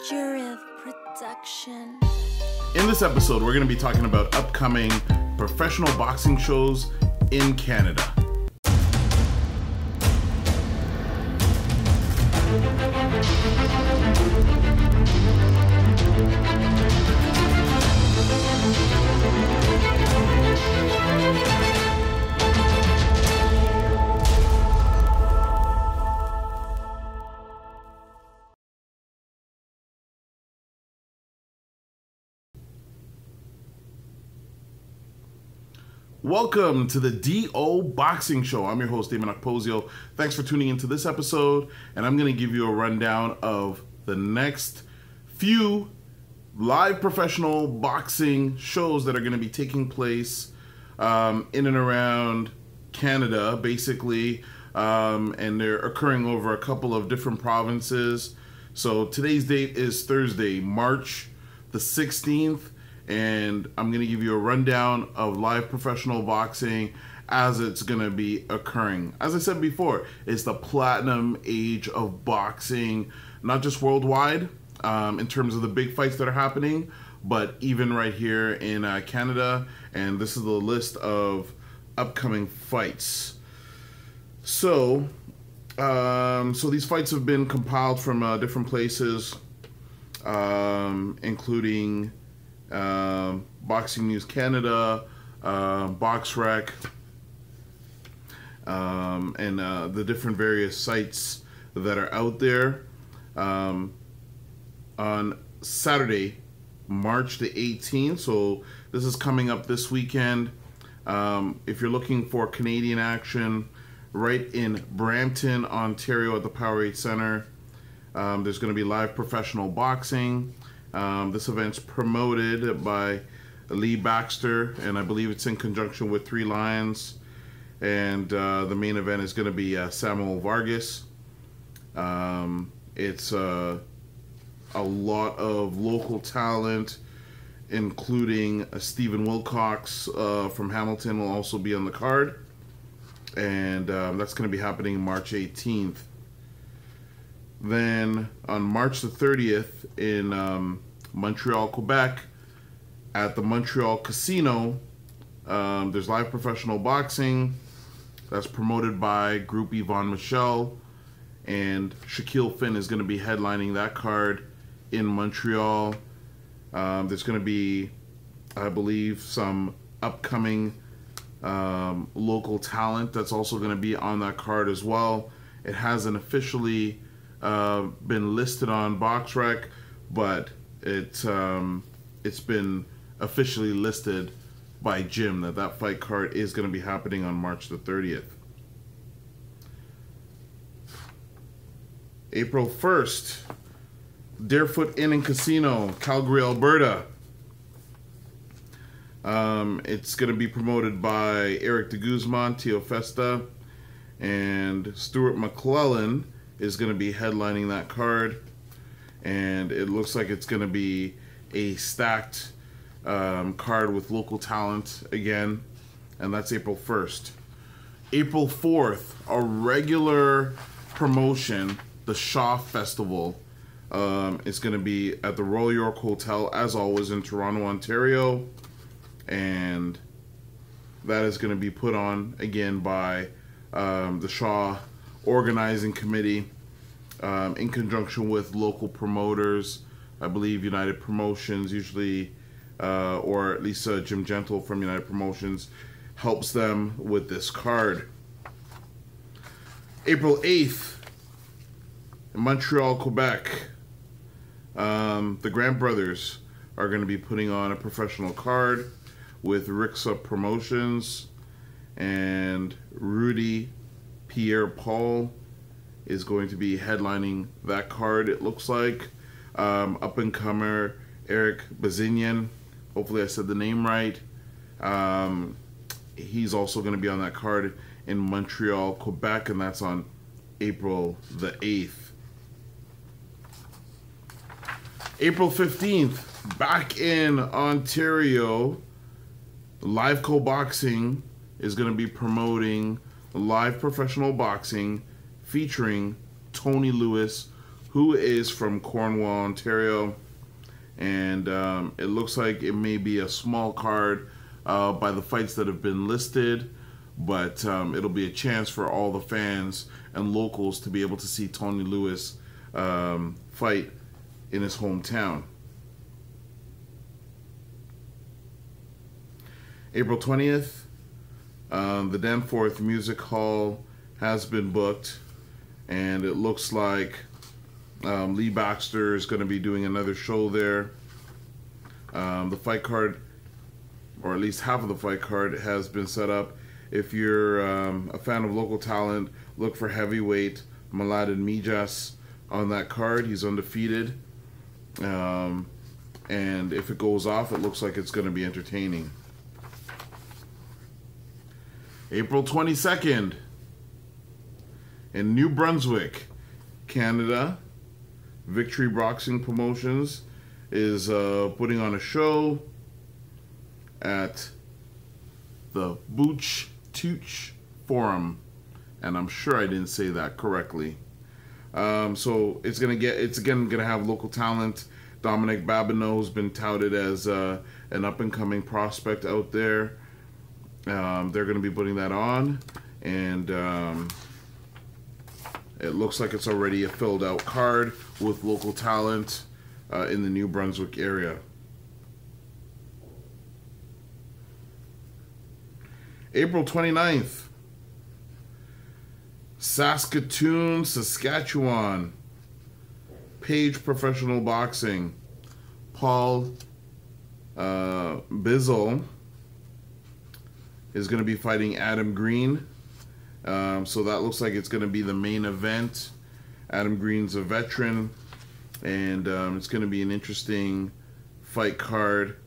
Juriv Production. In this episode, we're going to be talking about upcoming professional boxing shows in Canada. Welcome to the DO Boxing Show. I'm your host, Dameon Okposio. Thanks for tuning into this episode, and I'm going to give you a rundown of the next few live professional boxing shows that are going to be taking place in and around Canada, basically, and they're occurring over a couple of different provinces. So today's date is Thursday, March the 16th. And I'm going to give you a rundown of live professional boxing as it's going to be occurring. As I said before, it's the platinum age of boxing, not just worldwide in terms of the big fights that are happening, but even right here in Canada. And this is the list of upcoming fights. So these fights have been compiled from different places, including Boxing News Canada, BoxRec, and the different various sites that are out there. On Saturday, March the 18th, so this is coming up this weekend. If you're looking for Canadian action, right in Brampton, Ontario at the Powerade Center, there's going to be live professional boxing. This event's promoted by Lee Baxter, and I believe it's in conjunction with Three Lions. And the main event is going to be Samuel Vargas. It's a lot of local talent, including Stephen Wilcox from Hamilton will also be on the card. And that's going to be happening March 18th. Then on March the 30th in Montreal, Quebec, at the Montreal Casino, there's live professional boxing that's promoted by Group Yvonne Michel, and Shaquille Finn is going to be headlining that card in Montreal. There's going to be, I believe, some upcoming local talent that's also going to be on that card as well. It hasn't officially been listed on BoxRec, but it's been officially listed by Jim that fight card is going to be happening on March the 30th. April 1st, Deerfoot Inn and Casino, Calgary, Alberta. It's going to be promoted by Eric de Guzman, Tio Festa, and Stuart McClellan is going to be headlining that card, and it looks like it's going to be a stacked card with local talent again, and that's April 1st. April 4th, a regular promotion, the Shaw Festival, is going to be at the Royal York Hotel, as always, in Toronto, Ontario, and that is going to be put on again by the Shaw Organizing Committee in conjunction with local promoters. I believe United Promotions usually, or at least Jim Gentle from United Promotions, helps them with this card. April 8th, in Montreal, Quebec, the Grant Brothers are going to be putting on a professional card with Rixa Promotions, and Rudy Pierre-Paul is going to be headlining that card, it looks like. Up-and-comer Eric Bazinian, hopefully I said the name right. He's also going to be on that card in Montreal, Quebec, and that's on April the 8th. April 15th, back in Ontario, Liveco Boxing is going to be promoting live professional boxing featuring Tony Lewis, who is from Cornwall, Ontario. And it looks like it may be a small card by the fights that have been listed, but it'll be a chance for all the fans and locals to be able to see Tony Lewis fight in his hometown. April 20th, the Danforth Music Hall has been booked, and it looks like Lee Baxter is going to be doing another show there. The fight card, or at least half of the fight card, has been set up. If you're a fan of local talent, look for heavyweight Mladen Mijas on that card. He's undefeated. And if it goes off, it looks like it's going to be entertaining. April 22nd, in New Brunswick, Canada, Victory Boxing Promotions is putting on a show at the Booch Tooch Forum, and I'm sure I didn't say that correctly. So it's again gonna have local talent. Dominic Babineau has been touted as an up-and-coming prospect out there. They're going to be putting that on, and it looks like it's already a filled out card with local talent in the New Brunswick area. April 29th, Saskatoon, Saskatchewan, Page Professional Boxing. Paul Bizzle is going to be fighting Adam Green. So that looks like it's going to be the main event. Adam Green's a veteran, and it's going to be an interesting fight card.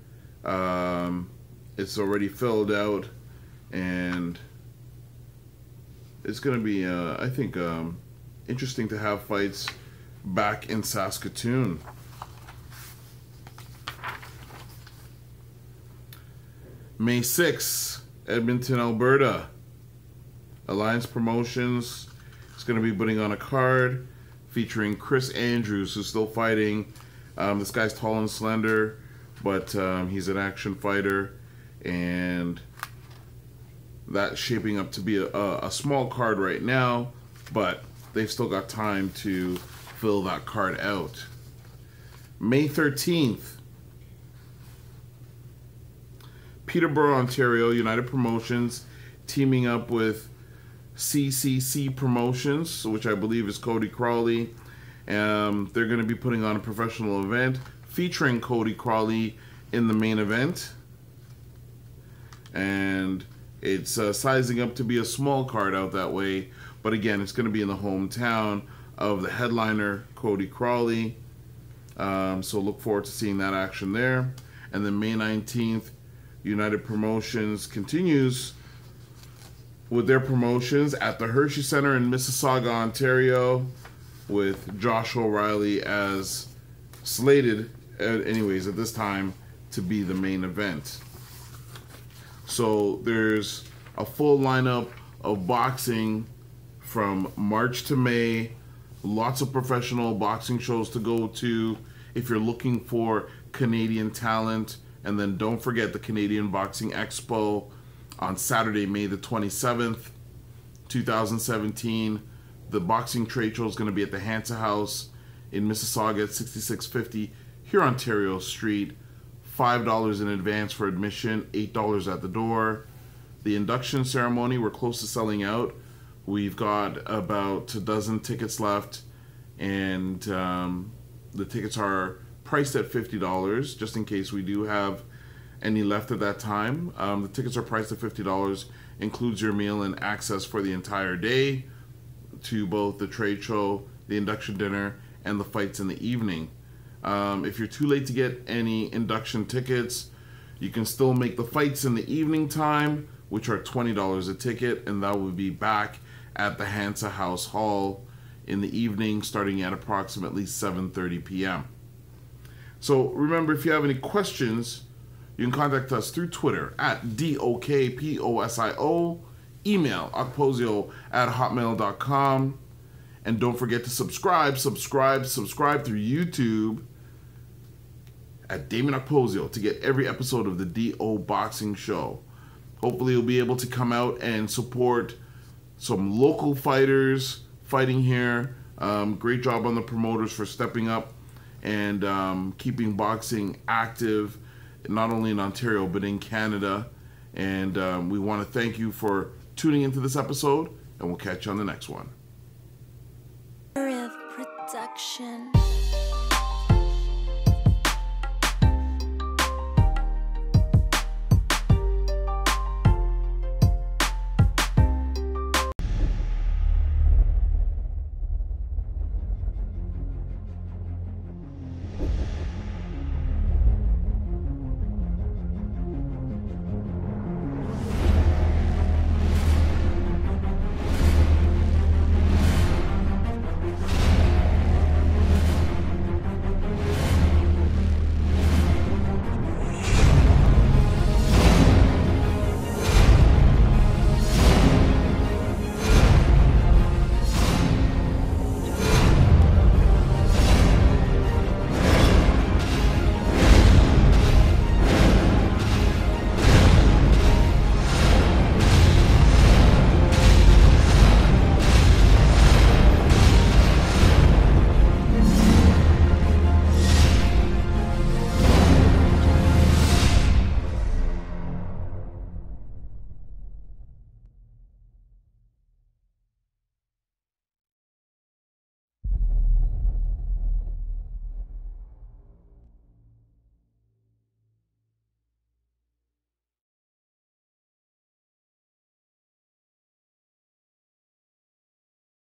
It's already filled out, and it's going to be, I think, interesting to have fights back in Saskatoon. May 6th, Edmonton, Alberta. Alliance Promotions is going to be putting on a card featuring Chris Andrews, who's still fighting. This guy's tall and slender, but he's an action fighter, and that's shaping up to be a small card right now, but they've still got time to fill that card out. May 13th, Peterborough, Ontario, United Promotions teaming up with CCC Promotions, which I believe is Cody Crawley. They're going to be putting on a professional event featuring Cody Crawley in the main event. And it's sizing up to be a small card out that way. But again, it's going to be in the hometown of the headliner, Cody Crawley. So look forward to seeing that action there. And then May 19th, United Promotions continues with their promotions at the Hershey Center in Mississauga, Ontario, with Josh O'Reilly as slated, anyways, at this time, to be the main event. So there's a full lineup of boxing from March to May. Lots of professional boxing shows to go to if you're looking for Canadian talent. And then don't forget the Canadian Boxing Expo on Saturday, May the 27th, 2017. The boxing trade show is going to be at the Hansa House in Mississauga at 6650 Hurontario Street. $5 in advance for admission, $8 at the door. The induction ceremony, we're close to selling out. We've got about a dozen tickets left, and the tickets are priced at $50, just in case we do have any left at that time. The tickets are priced at $50, includes your meal and access for the entire day to both the trade show, the induction dinner, and the fights in the evening. If you're too late to get any induction tickets, you can still make the fights in the evening time, which are $20 a ticket, and that will be back at the Hansa House Hall in the evening, starting at approximately 7:30 p.m. So remember, if you have any questions, you can contact us through Twitter at DOKPOSIO, email okposio@hotmail.com, And don't forget to subscribe through YouTube at Dameon Okposio to get every episode of the DO Boxing Show. Hopefully you'll be able to come out and support some local fighters fighting here. Great job on the promoters for stepping up and keeping boxing active, not only in Ontario but in Canada. And we want to thank you for tuning into this episode, and we'll catch you on the next one. Production.